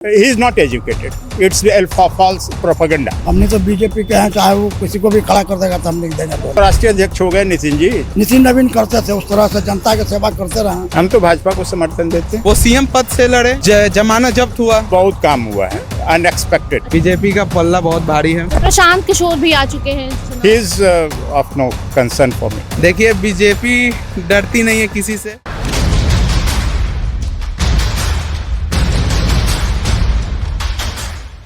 He is not educated. It's false propaganda. हमने तो BJP के हैं, चाहे वो किसी को भी खड़ा कर देगा तो हम लिख देंगे वोट। राष्ट्रीय अध्यक्ष हो गए नितिन जी। नितिन नवीन करते थे, उस तरह से जनता की सेवा करते रहे। हम तो भाजपा को समर्थन देते हैं। वो सीएम पद से लड़े, जमानत जब्त हुआ, बहुत काम हुआ है, अनएक्सपेक्टेड। बीजेपी का पल्ला बहुत भारी है। प्रशांत किशोर भी आ चुके हैं। He is of no concern for me. देखिए बीजेपी डरती नहीं है किसी से।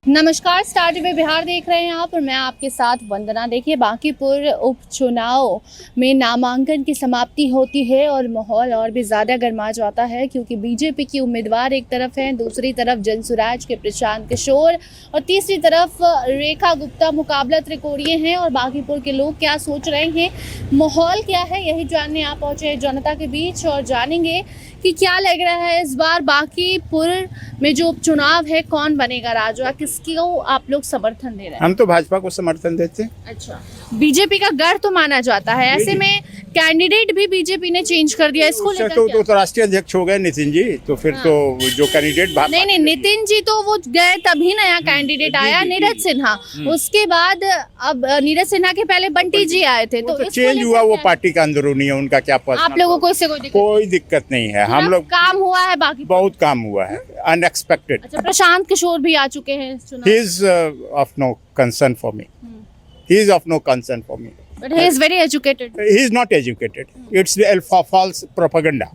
नमस्कार, स्टार टीवी बिहार देख रहे हैं आप और मैं आपके साथ वंदना। देखिए बांकीपुर उपचुनाव में नामांकन की समाप्ति होती है और माहौल और भी ज़्यादा गर्मा जाता है, क्योंकि बीजेपी की उम्मीदवार एक तरफ हैं, दूसरी तरफ जनसुराज के प्रशांत किशोर और तीसरी तरफ रेखा गुप्ता। मुकाबला त्रिकोणीय है और बांकीपुर के लोग क्या सोच रहे हैं, माहौल क्या है, यही जानने आप पहुँचे हैं जनता के बीच और जानेंगे कि क्या लग रहा है इस बार बांकीपुर में जो उपचुनाव है, कौन बनेगा राजा, किसको आप लोग समर्थन दे रहे हैं? हम तो भाजपा को समर्थन देते हैं। अच्छा, बीजेपी का गढ़ तो माना जाता है, ऐसे में कैंडिडेट भी बीजेपी ने चेंज कर दिया, इसको लेकर क्या? तो राष्ट्रीय अध्यक्ष हो गए नितिन जी, तो फिर तो जो कैंडिडेट नहीं, नितिन जी तो वो गए तभी नया कैंडिडेट आया नीरज सिन्हा। उसके बाद अब नीरज सिन्हा के पहले बंटी जी आए थे, तो चेंज हुआ। वो पार्टी का अंदरूनी है, उनका क्या पता। आप लोगों को इससे कोई दिक्कत नहीं है। हम लोग काम हुआ है, बाकी बहुत काम हुआ है, अनएक्सपेक्टेड। अच्छा, प्रशांत किशोर भी आ चुके हैं चुनाव। He is of no concern for me. He is of no concern for me. But he is very educated. He is not educated. It's false propaganda.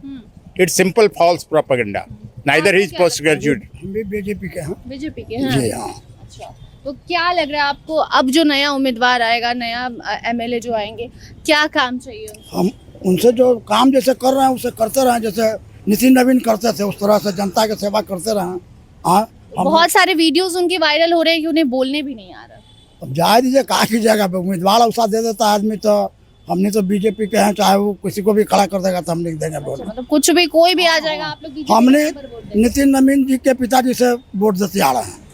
It's simple false propaganda. Neither he is postgraduate. हम भी BJP के हैं। BJP के हैं। जी हाँ। अच्छा, तो क्या लग रहा है आपको, अब जो नया उम्मीदवार आएगा, नया एमएलए जो आएंगे, क्या काम चाहिए उनको? हम उनसे जो काम जैसे कर रहे हैं उसे करते रहे, जैसे नितिन नवीन करते थे, उस तरह से जनता की सेवा करते रहे। हाँ, बहुत सारे वीडियोस उनके वायरल हो रहे हैं कि उन्हें बोलने भी नहीं आ रहा। अब जाए दीजिए, कहा की जगह पे उम्मीदवार अवसर दे देता है आदमी, तो हमने तो बीजेपी के हैं, चाहे वो किसी को भी खड़ा कर देगा तो हम लिख देंगे वोट। मतलब कुछ भी कोई भी आ जाएगा, आप लोग बीजेपी हमने पर वोट देंगे। नितिन नवीन जी के पिताजी से वोट देते आ रहे हैं।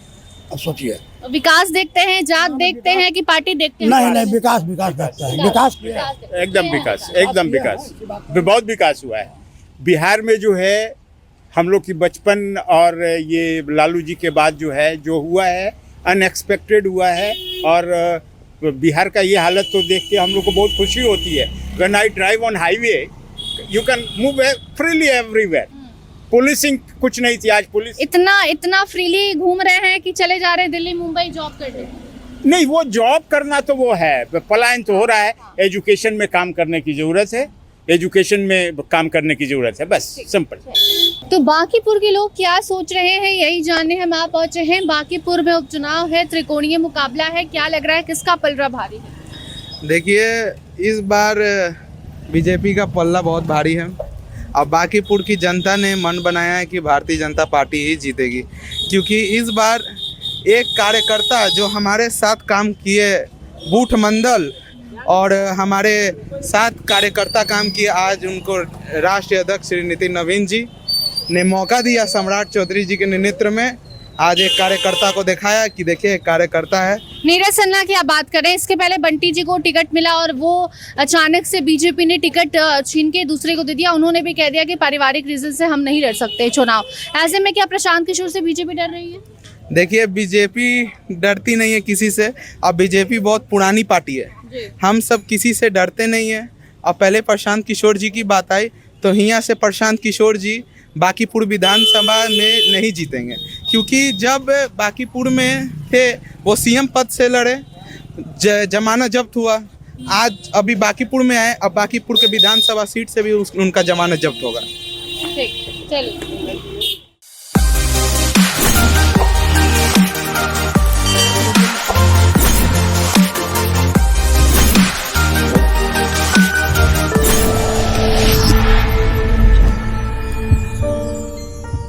अब सोचिए, विकास देखते हैं, जात देखते हैं कि पार्टी देखते हैं? नहीं, विकास देखता है। विकास किया है। एकदम विकास, एकदम विकास, बहुत विकास हुआ है बिहार में। जो है हम लोग की बचपन और ये लालू जी के बाद जो है, जो हुआ है, अनएक्सपेक्टेड हुआ है। और बिहार का ये हालत तो देख के हम लोग को बहुत खुशी होती है। When I drive on highway, you can move freely everywhere. Policing कुछ नहीं थी, आज पुलिस इतना फ्रीली घूम रहे हैं कि चले जा रहे हैं दिल्ली मुंबई जॉब करने। नहीं, वो जॉब करना तो वो है, पलायन तो हो रहा है। एजुकेशन में काम करने की जरूरत है, एजुकेशन में काम करने की जरूरत है, बस सिंपल। तो बांकीपुर के लोग क्या सोच रहे हैं, यही जानने हम आप पहुंचे हैं। बांकीपुर में उपचुनाव है, त्रिकोणीय मुकाबला है, क्या लग रहा है किसका पलड़ा भारी है? देखिए इस बार बीजेपी का पल्ला बहुत भारी है। अब बांकीपुर की जनता ने मन बनाया है कि भारतीय जनता पार्टी ही जीतेगी, क्योंकि इस बार एक कार्यकर्ता जो हमारे साथ काम किए, बूथ मंडल और हमारे साथ कार्यकर्ता काम किए, आज उनको राष्ट्रीय अध्यक्ष श्री नितिन नवीन जी ने मौका दिया। सम्राट चौधरी जी के नेतृत्व में आज एक कार्यकर्ता को दिखाया कि देखिए एक कार्यकर्ता है। नीरज सिन्हा की आप बात करें, इसके पहले बंटी जी को टिकट मिला और वो अचानक से बीजेपी ने टिकट छीन के दूसरे को दे दिया। उन्होंने भी कह दिया कि पारिवारिक रीजन से हम नहीं लड़ सकते चुनाव। ऐसे में क्या प्रशांत किशोर से बीजेपी डर रही है? देखिए बीजेपी डरती नहीं है किसी से। अब बीजेपी बहुत पुरानी पार्टी है, हम सब किसी से डरते नहीं है। अब पहले प्रशांत किशोर जी की बात आई तो यहाँ से प्रशांत किशोर जी बांकीपुर विधानसभा में नहीं जीतेंगे, क्योंकि जब बांकीपुर में थे वो सीएम पद से लड़े, जमानत जब्त हुआ। आज अभी बांकीपुर में आए, अब बांकीपुर के विधानसभा सीट से भी उनका जमानत जब्त होगा। ठीक, चलिए।